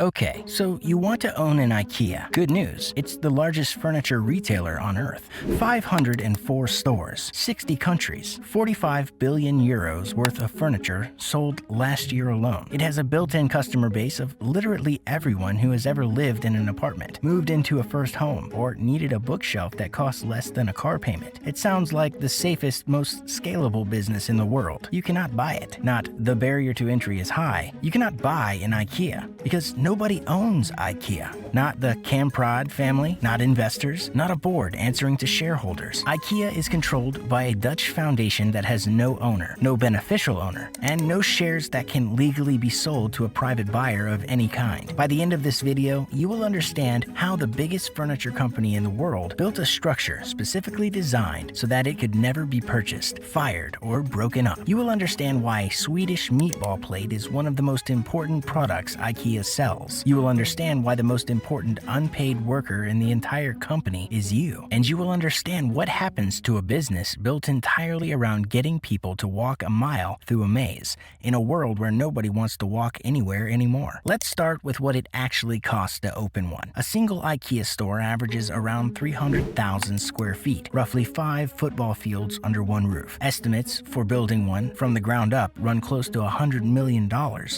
Okay, so you want to own an IKEA. Good news, it's the largest furniture retailer on Earth. 504 stores, 60 countries, 45 billion euros worth of furniture sold last year alone. It has a built-in customer base of literally everyone who has ever lived in an apartment, moved into a first home, or needed a bookshelf that costs less than a car payment. It sounds like the safest, most scalable business in the world. You cannot buy it. Not the barrier to entry is high. You cannot buy an IKEA because nobody owns IKEA. Not the Kamprad family, not investors, not a board answering to shareholders. IKEA is controlled by a Dutch foundation that has no owner, no beneficial owner, and no shares that can legally be sold to a private buyer of any kind. By the end of this video, you will understand how the biggest furniture company in the world built a structure specifically designed so that it could never be purchased, fired, or broken up. You will understand why a Swedish meatball plate is one of the most important products IKEA sells. You will understand why the most important unpaid worker in the entire company is you. And you will understand what happens to a business built entirely around getting people to walk a mile through a maze in a world where nobody wants to walk anywhere anymore. Let's start with what it actually costs to open one. A single IKEA store averages around 300,000 square feet, roughly 5 football fields under one roof. Estimates for building one from the ground up run close to $100 million.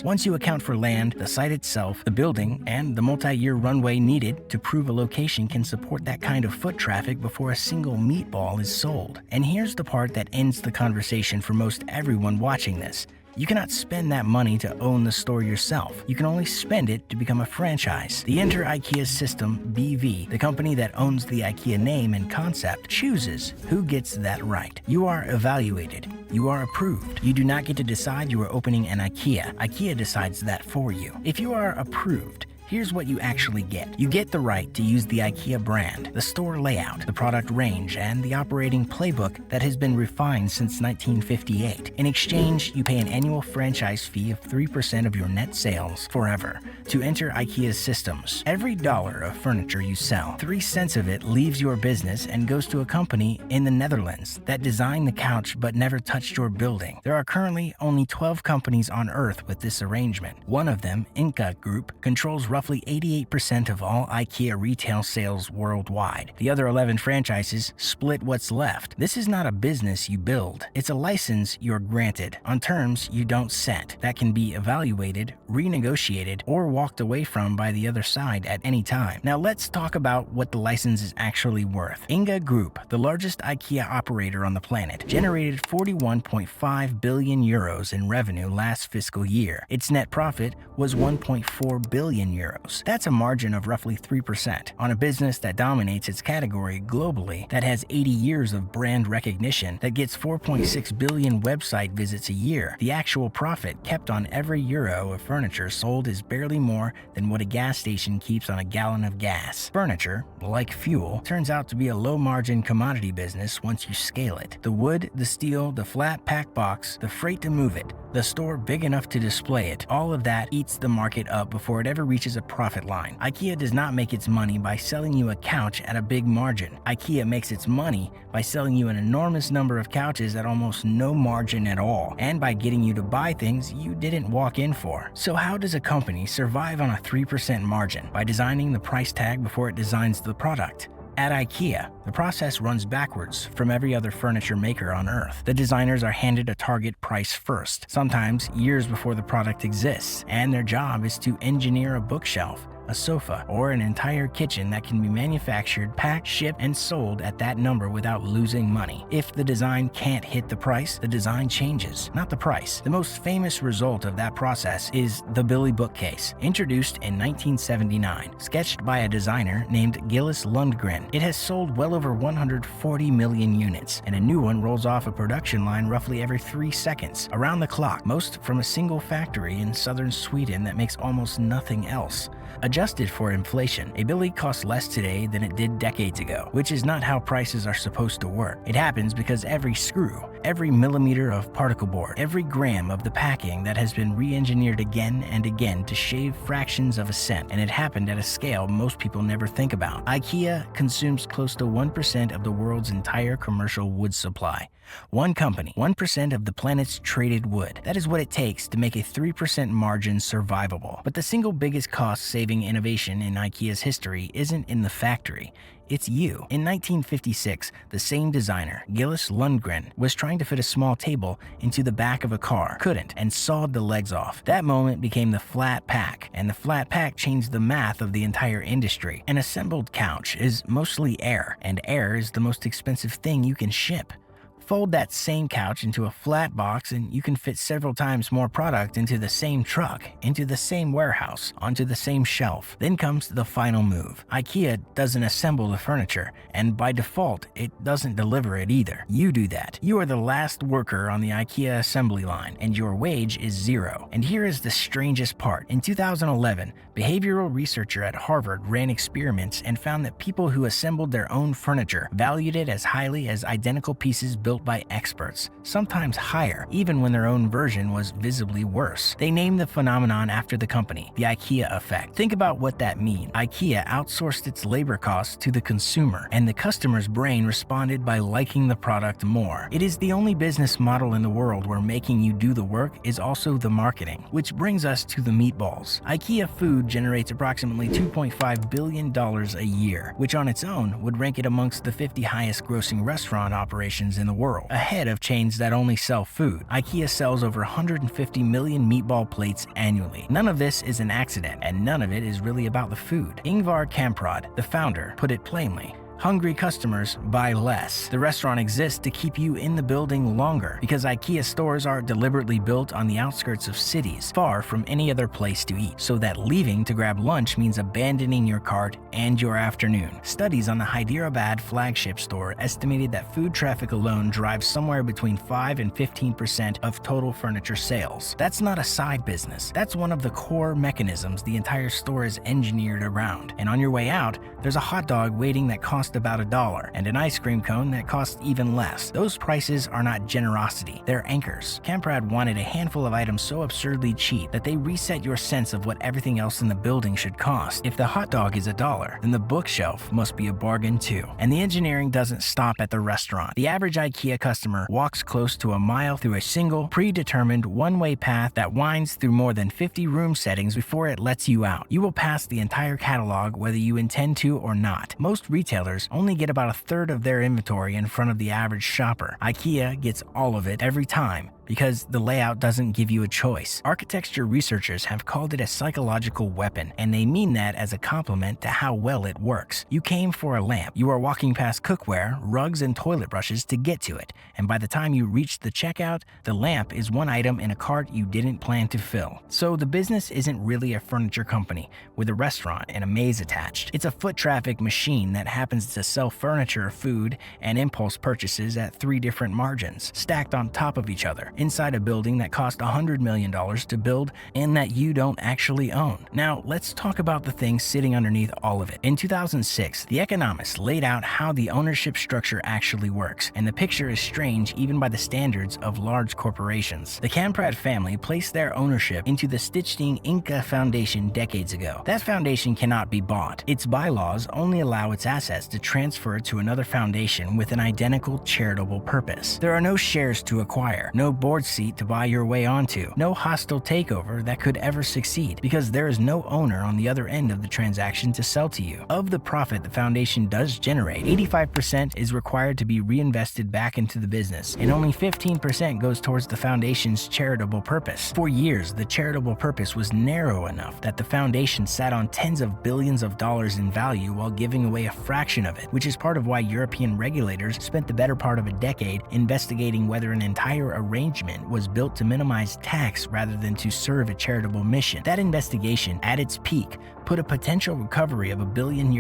Once you account for land, the site itself, the building, and the multi-year runway needed to prove a location can support that kind of foot traffic before a single meatball is sold. And here's the part that ends the conversation for most everyone watching this. You cannot spend that money to own the store yourself. You can only spend it to become a franchise. The Enter IKEA system, BV, the company that owns the IKEA name and concept, chooses who gets that right. You are evaluated. You are approved. You do not get to decide you are opening an IKEA. IKEA decides that for you. If you are approved, here's what you actually get. You get the right to use the IKEA brand, the store layout, the product range, and the operating playbook that has been refined since 1958. In exchange, you pay an annual franchise fee of 3% of your net sales forever to enter IKEA's systems. Every dollar of furniture you sell, 3 cents of it leaves your business and goes to a company in the Netherlands that designed the couch but never touched your building. There are currently only 12 companies on Earth with this arrangement. One of them, IKEA Group, controls roughly 88% of all IKEA retail sales worldwide. The other 11 franchises split what's left. This is not a business you build. It's a license you're granted on terms you don't set that can be evaluated, renegotiated, or walked away from by the other side at any time. Now let's talk about what the license is actually worth. IKEA Group, the largest IKEA operator on the planet, generated 41.5 billion euros in revenue last fiscal year. Its net profit was 1.4 billion euros. That's a margin of roughly 3% on a business that dominates its category globally, that has 80 years of brand recognition, that gets 4.6 billion website visits a year. The actual profit kept on every euro of furniture sold is barely more than what a gas station keeps on a gallon of gas. Furniture, like fuel, turns out to be a low-margin commodity business once you scale it. The wood, the steel, the flat pack box, the freight to move it, the store big enough to display it, all of that eats the market up before it ever reaches a profit line. IKEA does not make its money by selling you a couch at a big margin. IKEA makes its money by selling you an enormous number of couches at almost no margin at all, and by getting you to buy things you didn't walk in for. So how does a company survive on a 3% margin? By designing the price tag before it designs the product. At IKEA, the process runs backwards from every other furniture maker on Earth. The designers are handed a target price first, sometimes years before the product exists, and their job is to engineer a bookshelf, a sofa, or an entire kitchen that can be manufactured, packed, shipped, and sold at that number without losing money. If the design can't hit the price, the design changes, not the price. The most famous result of that process is the Billy bookcase, introduced in 1979, sketched by a designer named Gillis Lundgren. It has sold well over 140 million units, and a new one rolls off a production line roughly every 3 seconds, around the clock, most from a single factory in southern Sweden that makes almost nothing else. A adjusted for inflation, a billy costs less today than it did decades ago, which is not how prices are supposed to work. It happens because every screw, every millimeter of particle board, every gram of the packing that has been re-engineered again and again to shave fractions of a cent, and it happened at a scale most people never think about. IKEA consumes close to 1% of the world's entire commercial wood supply. One company, 1% of the planet's traded wood. That is what it takes to make a 3% margin survivable. But the single biggest cost-saving innovation in IKEA's history isn't in the factory. It's you. In 1956, the same designer, Gillis Lundgren, was trying to fit a small table into the back of a car, couldn't, and sawed the legs off. That moment became the flat pack, and the flat pack changed the math of the entire industry. An assembled couch is mostly air, and air is the most expensive thing you can ship. Fold that same couch into a flat box and you can fit several times more product into the same truck, into the same warehouse, onto the same shelf. Then comes the final move. IKEA doesn't assemble the furniture, and by default, it doesn't deliver it either. You do that. You are the last worker on the IKEA assembly line, and your wage is zero. And here is the strangest part. In 2011, behavioral researcher at Harvard ran experiments and found that people who assembled their own furniture valued it as highly as identical pieces built by experts, sometimes higher, even when their own version was visibly worse. They named the phenomenon after the company, the IKEA effect. Think about what that means. IKEA outsourced its labor costs to the consumer, and the customer's brain responded by liking the product more. It is the only business model in the world where making you do the work is also the marketing. Which brings us to the meatballs. IKEA food generates approximately $2.5 billion a year, which on its own would rank it amongst the 50 highest grossing restaurant operations in the world, ahead of chains that only sell food. IKEA sells over 150 million meatball plates annually. None of this is an accident, and none of it is really about the food. Ingvar Kamprad, the founder, put it plainly: hungry customers buy less. The restaurant exists to keep you in the building longer because IKEA stores are deliberately built on the outskirts of cities, far from any other place to eat, so that leaving to grab lunch means abandoning your cart and your afternoon. Studies on the Hyderabad flagship store estimated that food traffic alone drives somewhere between 5 and 15% of total furniture sales. That's not a side business. That's one of the core mechanisms the entire store is engineered around. And on your way out, there's a hot dog waiting that costs about $1 and an ice cream cone that costs even less. Those prices are not generosity, they're anchors. Kamprad wanted a handful of items so absurdly cheap that they reset your sense of what everything else in the building should cost. If the hot dog is $1, then the bookshelf must be a bargain too. And the engineering doesn't stop at the restaurant. The average IKEA customer walks close to a mile through a single, predetermined one-way path that winds through more than 50 room settings before it lets you out. You will pass the entire catalog whether you intend to or not. Most retailers only get about a third of their inventory in front of the average shopper. IKEA gets all of it every time, because the layout doesn't give you a choice. Architecture researchers have called it a psychological weapon, and they mean that as a compliment to how well it works. You came for a lamp. You are walking past cookware, rugs, and toilet brushes to get to it, and by the time you reach the checkout, the lamp is one item in a cart you didn't plan to fill. So the business isn't really a furniture company with a restaurant and a maze attached. It's a foot traffic machine that happens to sell furniture, food, and impulse purchases at 3 different margins, stacked on top of each other, inside a building that cost $100 million to build and that you don't actually own. Now, let's talk about the things sitting underneath all of it. In 2006, The Economist laid out how the ownership structure actually works, and the picture is strange even by the standards of large corporations. The Kamprad family placed their ownership into the Stichting Inca Foundation decades ago. That foundation cannot be bought. Its bylaws only allow its assets to transfer to another foundation with an identical charitable purpose. There are no shares to acquire, no board seat to buy your way onto, no hostile takeover that could ever succeed, because there is no owner on the other end of the transaction to sell to you. Of the profit the foundation does generate, 85% is required to be reinvested back into the business, and only 15% goes towards the foundation's charitable purpose. For years, the charitable purpose was narrow enough that the foundation sat on tens of billions of dollars in value while giving away a fraction of it, which is part of why European regulators spent the better part of a decade investigating whether an entire arrangement arrangement was built to minimize tax rather than to serve a charitable mission. That investigation, at its peak, put a potential recovery of €1 billion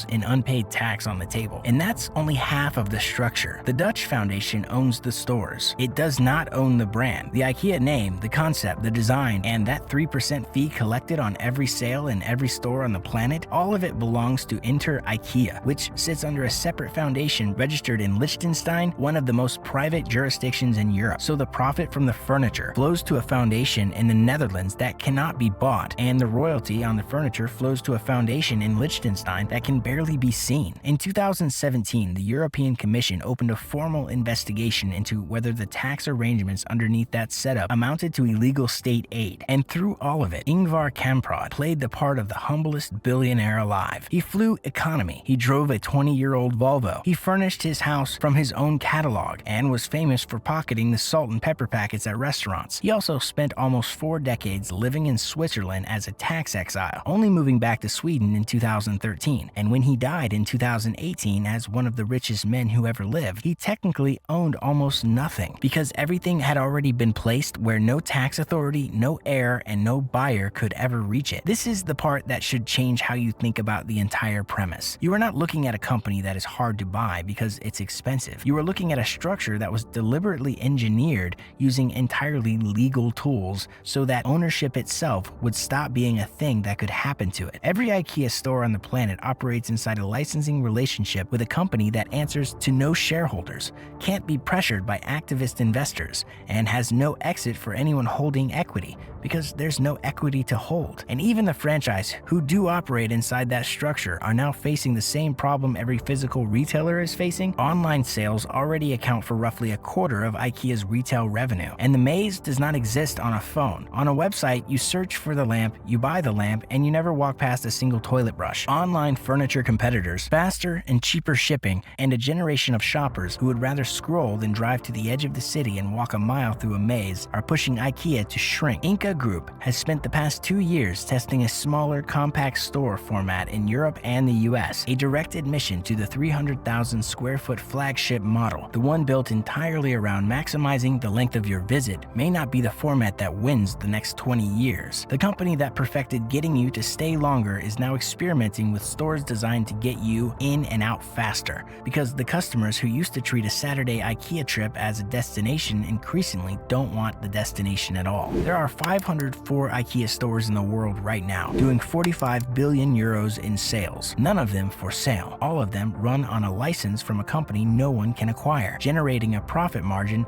in unpaid tax on the table. And that's only half of the structure. The Dutch Foundation owns the stores. It does not own the brand. The IKEA name, the concept, the design, and that 3% fee collected on every sale in every store on the planet, all of it belongs to IKEA, which sits under a separate foundation registered in Liechtenstein, one of the most private jurisdictions in Europe. So the profit from the furniture flows to a foundation in the Netherlands that cannot be bought, and the royalty on the furniture flows to a foundation in Liechtenstein that can barely be seen. In 2017, the European Commission opened a formal investigation into whether the tax arrangements underneath that setup amounted to illegal state aid. And through all of it, Ingvar Kamprad played the part of the humblest billionaire alive. He flew economy. He drove a 20-year-old Volvo. He furnished his house from his own catalog and was famous for pocketing the salt and pepper packets at restaurants. He also spent almost 4 decades living in Switzerland as a tax exile, only moving back to Sweden in 2013. And when he died in 2018 as one of the richest men who ever lived, he technically owned almost nothing because everything had already been placed where no tax authority, no heir, and no buyer could ever reach it. This is the part that should change how you think about the entire premise. You are not looking at a company that is hard to buy because it's expensive. You are looking at a structure that was deliberately engineered using entirely legal tools so that ownership itself would stop being a thing that could happen to it. Every IKEA store on the planet operates inside a licensing relationship with a company that answers to no shareholders, can't be pressured by activist investors, and has no exit for anyone holding equity because there's no equity to hold. And even the franchise who do operate inside that structure are now facing the same problem every physical retailer is facing. Online sales already account for roughly a quarter of IKEA's retail revenue, and the maze does not exist on a phone. On a website, you search for the lamp, you buy the lamp, and you never walk past a single toilet brush. Online furniture competitors, faster and cheaper shipping, and a generation of shoppers who would rather scroll than drive to the edge of the city and walk a mile through a maze are pushing IKEA to shrink. Inca Group has spent the past 2 years testing a smaller, compact store format in Europe and the US, a direct admission to the 300,000 square foot flagship model. The one built entirely around maximizing the length of your visit may not be the format that wins the next 20 years. The company that perfected getting you to stay longer is now experimenting with stores designed to get you in and out faster, because the customers who used to treat a Saturday IKEA trip as a destination increasingly don't want the destination at all. There are 504 IKEA stores in the world right now, doing €45 billion in sales. None of them for sale. All of them run on a license from a company no one can acquire, generating a profit margin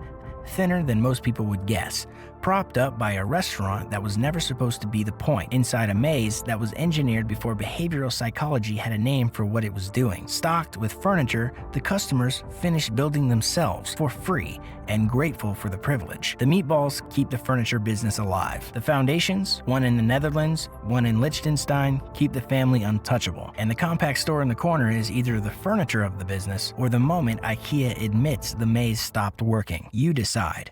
thinner than most people would guess, propped up by a restaurant that was never supposed to be the point, inside a maze that was engineered before behavioral psychology had a name for what it was doing. Stocked with furniture the customers finished building themselves for free and grateful for the privilege. The meatballs keep the furniture business alive. The foundations, one in the Netherlands, one in Liechtenstein, keep the family untouchable. And the compact store in the corner is either the furniture of the business or the moment IKEA admits the maze stopped working. You decide.